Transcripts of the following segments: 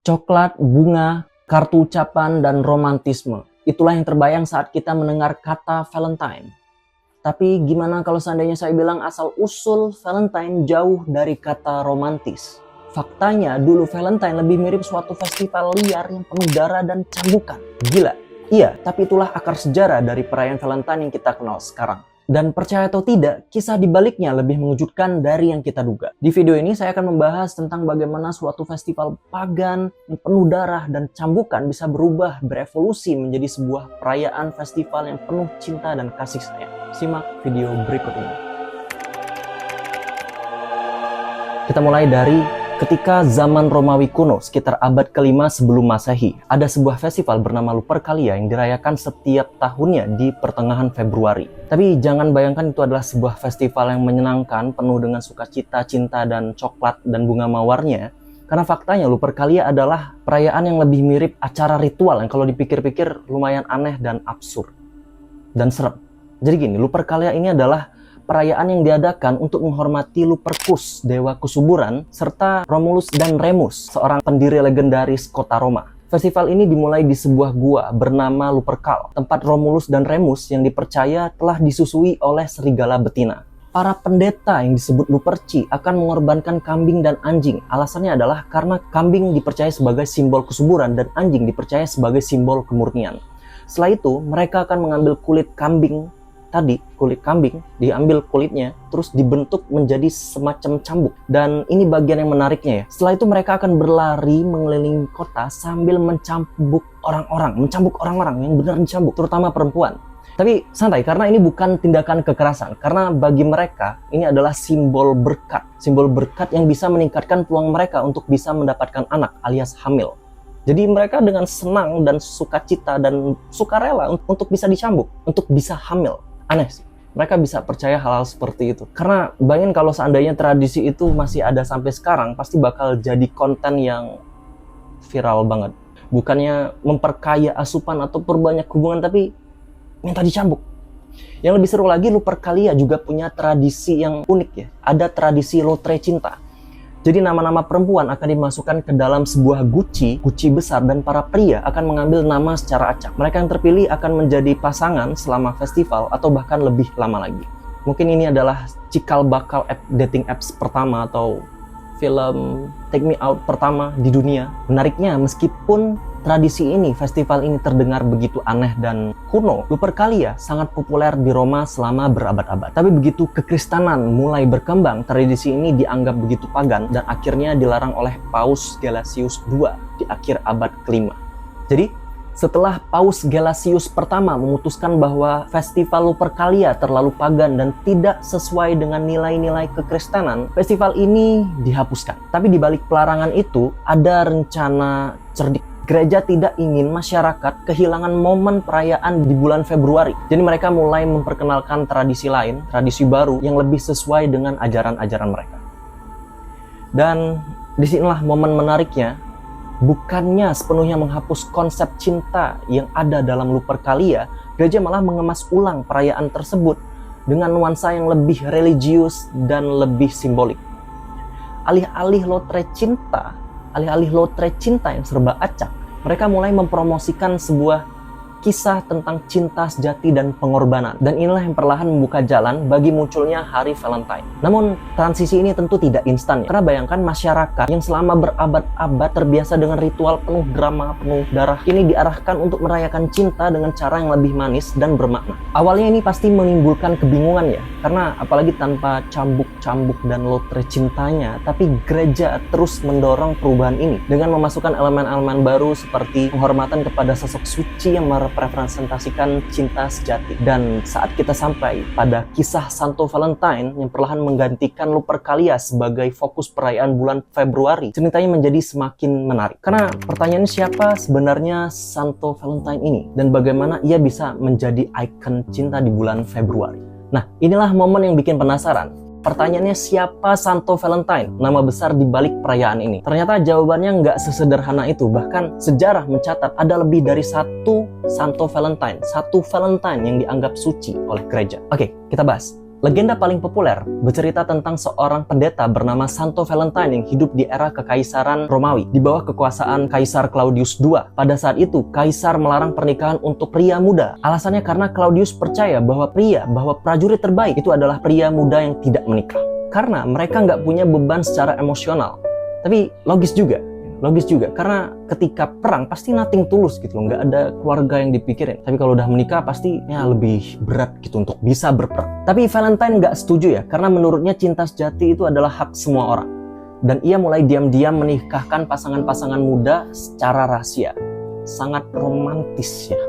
Coklat, bunga, kartu ucapan, dan romantisme. Itulah yang terbayang saat kita mendengar kata Valentine. Tapi gimana kalau seandainya saya bilang asal-usul Valentine jauh dari kata romantis? Faktanya dulu Valentine lebih mirip suatu festival liar yang penuh darah dan cambukan. Gila. Iya, tapi itulah akar sejarah dari perayaan Valentine yang kita kenal sekarang. Dan percaya atau tidak, kisah di baliknya lebih mengejutkan dari yang kita duga. Di video ini saya akan membahas tentang bagaimana suatu festival pagan yang penuh darah dan cambukan bisa berubah, berevolusi menjadi sebuah perayaan festival yang penuh cinta dan kasih sayang. Simak video berikut ini. Kita mulai dari ketika zaman Romawi kuno, sekitar abad ke-5 sebelum Masehi, ada sebuah festival bernama Lupercalia yang dirayakan setiap tahunnya di pertengahan Februari. Tapi jangan bayangkan itu adalah sebuah festival yang menyenangkan, penuh dengan sukacita, cinta, dan coklat dan bunga mawarnya. Karena faktanya Lupercalia adalah perayaan yang lebih mirip acara ritual yang kalau dipikir-pikir lumayan aneh dan absurd dan serem. Jadi gini, Lupercalia ini adalah perayaan yang diadakan untuk menghormati Lupercus, dewa kesuburan, serta Romulus dan Remus, seorang pendiri legendaris kota Roma. Festival ini dimulai di sebuah gua bernama Lupercal, tempat Romulus dan Remus yang dipercaya telah disusui oleh serigala betina. Para pendeta yang disebut Luperci akan mengorbankan kambing dan anjing. Alasannya adalah karena kambing dipercaya sebagai simbol kesuburan dan anjing dipercaya sebagai simbol kemurnian. Setelah itu, mereka akan mengambil kulit kambing kulit kambing, diambil kulitnya, terus dibentuk menjadi semacam cambuk. Dan ini bagian yang menariknya ya. Setelah itu mereka akan berlari mengelilingi kota sambil mencambuk orang-orang yang benar dicambuk, terutama perempuan. Tapi santai, karena ini bukan tindakan kekerasan. Karena bagi mereka, ini adalah simbol berkat. Simbol berkat yang bisa meningkatkan peluang mereka untuk bisa mendapatkan anak alias hamil. Jadi mereka dengan senang dan sukacita dan sukarela untuk bisa dicambuk, untuk bisa hamil. Aneh sih, mereka bisa percaya hal-hal seperti itu. Karena bayangin kalau seandainya tradisi itu masih ada sampai sekarang, pasti bakal jadi konten yang viral banget. Bukannya memperkaya asupan atau perbanyak hubungan, tapi minta dicambuk. Yang lebih seru lagi, Lupercalia juga punya tradisi yang unik ya. Ada tradisi lotre cinta. Jadi nama-nama perempuan akan dimasukkan ke dalam sebuah guci besar, dan para pria akan mengambil nama secara acak. Mereka yang terpilih akan menjadi pasangan selama festival atau bahkan lebih lama lagi. Mungkin ini adalah cikal bakal dating apps pertama atau film Take Me Out pertama di dunia. Menariknya, meskipun tradisi ini, festival ini terdengar begitu aneh dan kuno, Lupercalia sangat populer di Roma selama berabad-abad. Tapi begitu kekristenan mulai berkembang, tradisi ini dianggap begitu pagan dan akhirnya dilarang oleh Paus Gelasius II di akhir abad ke-5. Jadi, setelah Paus Gelasius pertama memutuskan bahwa festival Lupercalia terlalu pagan dan tidak sesuai dengan nilai-nilai kekristenan, festival ini dihapuskan. Tapi di balik pelarangan itu ada rencana cerdik. Gereja tidak ingin masyarakat kehilangan momen perayaan di bulan Februari. Jadi mereka mulai memperkenalkan tradisi lain, tradisi baru yang lebih sesuai dengan ajaran-ajaran mereka. Dan disinilah momen menariknya. Bukannya sepenuhnya menghapus konsep cinta yang ada dalam Lupercalia, gereja malah mengemas ulang perayaan tersebut dengan nuansa yang lebih religius dan lebih simbolik. Alih-alih lotre cinta yang serba acak, mereka mulai mempromosikan sebuah kisah tentang cinta sejati dan pengorbanan. Dan inilah yang perlahan membuka jalan bagi munculnya hari Valentine. Namun transisi ini tentu tidak instan ya. Karena bayangkan masyarakat yang selama berabad-abad terbiasa dengan ritual penuh drama, penuh darah, kini diarahkan untuk merayakan cinta dengan cara yang lebih manis dan bermakna. Awalnya ini pasti menimbulkan kebingungan ya. Karena apalagi tanpa cambuk-cambuk dan lotre cintanya, tapi gereja terus mendorong perubahan ini dengan memasukkan elemen-elemen baru seperti penghormatan kepada sosok suci yang merepresentasikan cinta sejati. Dan saat kita sampai pada kisah Santo Valentine yang perlahan menggantikan Lupercalia sebagai fokus perayaan bulan Februari, ceritanya menjadi semakin menarik. Karena pertanyaannya, siapa sebenarnya Santo Valentine ini dan bagaimana ia bisa menjadi ikon cinta di bulan Februari? Nah, inilah momen yang bikin penasaran. Pertanyaannya, siapa Santo Valentine? Nama besar di balik perayaan ini. Ternyata jawabannya nggak sesederhana itu. Bahkan sejarah mencatat ada lebih dari satu Santo Valentine. Satu Valentine yang dianggap suci oleh gereja. Oke, kita bahas. Legenda paling populer bercerita tentang seorang pendeta bernama Santo Valentine yang hidup di era kekaisaran Romawi di bawah kekuasaan Kaisar Claudius II. Pada saat itu, Kaisar melarang pernikahan untuk pria muda. Alasannya karena Claudius percaya bahwa prajurit terbaik itu adalah pria muda yang tidak menikah. Karena mereka nggak punya beban secara emosional. Tapi logis juga, karena ketika perang pasti nothing tulus gitu loh, nggak ada keluarga yang dipikirin. Tapi kalau udah menikah pasti ya lebih berat gitu untuk bisa berperang. Tapi Valentine nggak setuju ya, karena menurutnya cinta sejati itu adalah hak semua orang. Dan ia mulai diam-diam menikahkan pasangan-pasangan muda secara rahasia. Sangat romantis ya.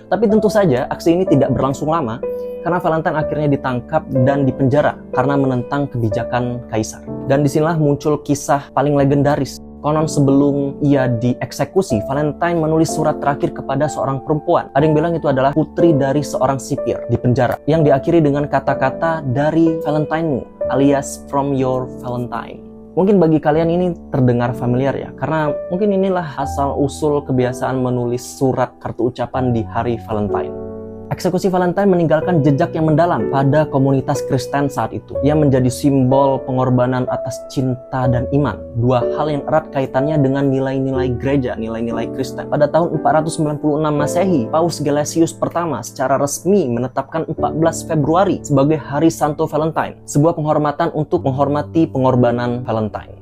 Tapi tentu saja aksi ini tidak berlangsung lama, karena Valentine akhirnya ditangkap dan dipenjara karena menentang kebijakan kaisar. Dan disinilah muncul kisah paling legendaris. Konon sebelum ia dieksekusi, Valentine menulis surat terakhir kepada seorang perempuan. Ada yang bilang itu adalah putri dari seorang sipir di penjara, yang diakhiri dengan kata-kata dari Valentine-mu, alias from your Valentine. Mungkin bagi kalian ini terdengar familiar ya, karena mungkin inilah asal-usul kebiasaan menulis surat kartu ucapan di hari Valentine. Eksekusi Valentine meninggalkan jejak yang mendalam pada komunitas Kristen saat itu. Ia menjadi simbol pengorbanan atas cinta dan iman. Dua hal yang erat kaitannya dengan nilai-nilai gereja, nilai-nilai Kristen. Pada tahun 496 Masehi, Paus Gelasius pertama secara resmi menetapkan 14 Februari sebagai Hari Santo Valentine, sebuah penghormatan untuk menghormati pengorbanan Valentine.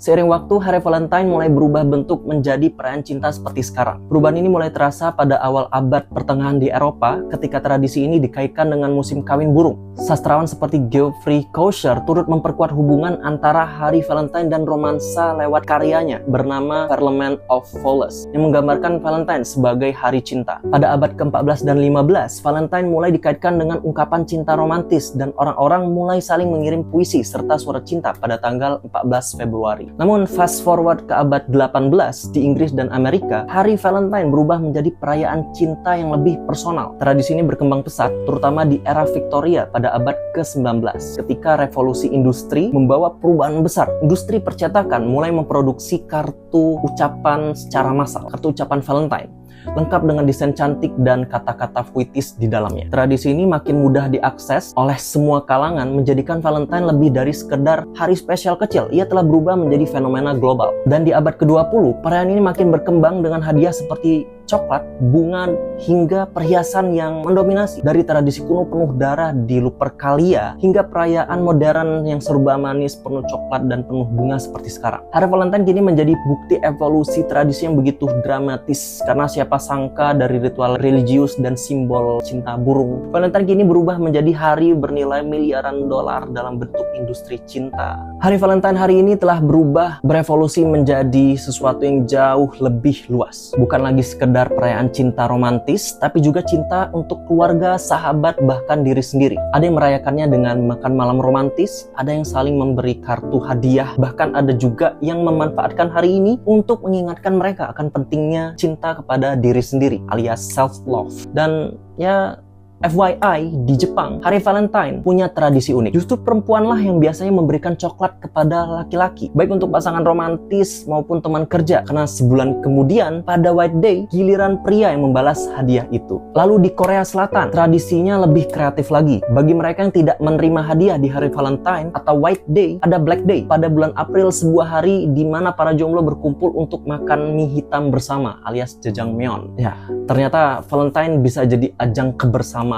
Seiring waktu, Hari Valentine mulai berubah bentuk menjadi perayaan cinta seperti sekarang. Perubahan ini mulai terasa pada awal abad pertengahan di Eropa ketika tradisi ini dikaitkan dengan musim kawin burung. Sastrawan seperti Geoffrey Chaucer turut memperkuat hubungan antara Hari Valentine dan romansa lewat karyanya bernama Parlement of Fowls yang menggambarkan Valentine sebagai hari cinta. Pada abad ke-14 dan 15, Valentine mulai dikaitkan dengan ungkapan cinta romantis dan orang-orang mulai saling mengirim puisi serta surat cinta pada tanggal 14 Februari. Namun fast forward ke abad 18 di Inggris dan Amerika, Hari Valentine berubah menjadi perayaan cinta yang lebih personal. Tradisi ini berkembang pesat, terutama di era Victoria pada abad ke-19, ketika revolusi industri membawa perubahan besar. Industri percetakan mulai memproduksi kartu ucapan secara massal, kartu ucapan Valentine, lengkap dengan desain cantik dan kata-kata puitis di dalamnya. Tradisi ini makin mudah diakses oleh semua kalangan, menjadikan Valentine lebih dari sekedar hari spesial kecil. Ia telah berubah menjadi fenomena global. Dan di abad ke-20, perayaan ini makin berkembang dengan hadiah seperti coklat, bunga, hingga perhiasan yang mendominasi. Dari tradisi kuno penuh darah di Lupercalia hingga perayaan modern yang serba manis, penuh coklat dan penuh bunga seperti sekarang. Hari Valentine kini menjadi bukti evolusi tradisi yang begitu dramatis, karena siapa sangka dari ritual religius dan simbol cinta burung, Valentine kini berubah menjadi hari bernilai miliaran dolar dalam bentuk industri cinta. Hari Valentine hari ini telah berubah, berevolusi menjadi sesuatu yang jauh lebih luas. Bukan lagi sekedar perayaan cinta romantis, tapi juga cinta untuk keluarga, sahabat, bahkan diri sendiri. Ada yang merayakannya dengan makan malam romantis, ada yang saling memberi kartu hadiah, bahkan ada juga yang memanfaatkan hari ini untuk mengingatkan mereka akan pentingnya cinta kepada diri sendiri, alias self-love. Dan ya, FYI, di Jepang, Hari Valentine punya tradisi unik. Justru perempuanlah yang biasanya memberikan coklat kepada laki-laki, baik untuk pasangan romantis maupun teman kerja. Karena sebulan kemudian, pada White Day, giliran pria yang membalas hadiah itu. Lalu di Korea Selatan, tradisinya lebih kreatif lagi. Bagi mereka yang tidak menerima hadiah di Hari Valentine atau White Day, ada Black Day. Pada bulan April, sebuah hari di mana para jomblo berkumpul untuk makan mie hitam bersama, alias jajangmyeon. Ya, ternyata Valentine bisa jadi ajang kebersamaan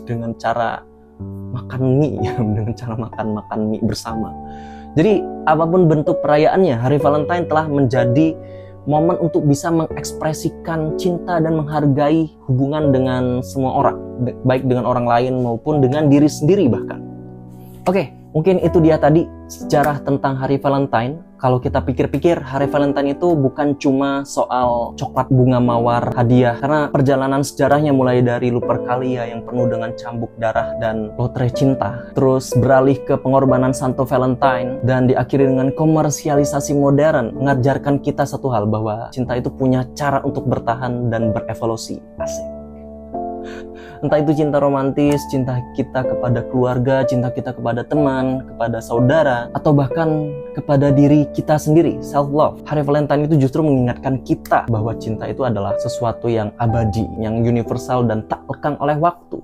dengan cara makan mie, dengan cara makan mie bersama. Jadi apapun bentuk perayaannya, Hari Valentine telah menjadi momen untuk bisa mengekspresikan cinta dan menghargai hubungan dengan semua orang, baik dengan orang lain maupun dengan diri sendiri bahkan. Oke, mungkin itu dia tadi sejarah tentang Hari Valentine. Kalau kita pikir-pikir, Hari Valentine itu bukan cuma soal coklat, bunga mawar, hadiah. Karena perjalanan sejarahnya mulai dari Lupercalia yang penuh dengan cambuk darah dan lotre cinta, terus beralih ke pengorbanan Santo Valentine, dan diakhiri dengan komersialisasi modern, mengajarkan kita satu hal, bahwa cinta itu punya cara untuk bertahan dan berevolusi. Asik. Entah itu cinta romantis, cinta kita kepada keluarga, cinta kita kepada teman, kepada saudara, atau bahkan kepada diri kita sendiri, self-love. Hari Valentine itu justru mengingatkan kita bahwa cinta itu adalah sesuatu yang abadi, yang universal dan tak lekang oleh waktu.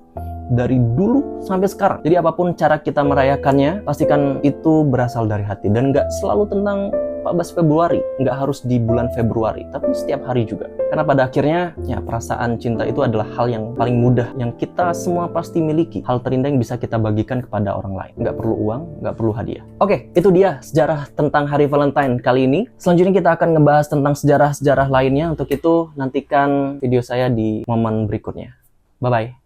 dari dulu sampai sekarang. Jadi apapun cara kita merayakannya, pastikan itu berasal dari hati. Dan nggak selalu tentang 14 Februari, nggak harus di bulan Februari, tapi setiap hari juga. Karena pada akhirnya, ya perasaan cinta itu adalah hal yang paling mudah, yang kita semua pasti miliki. Hal terindah yang bisa kita bagikan kepada orang lain. Nggak perlu uang, nggak perlu hadiah. Oke, itu dia sejarah tentang Hari Valentine kali ini. Selanjutnya kita akan ngebahas tentang sejarah-sejarah lainnya. Untuk itu, nantikan video saya di momen berikutnya. Bye-bye.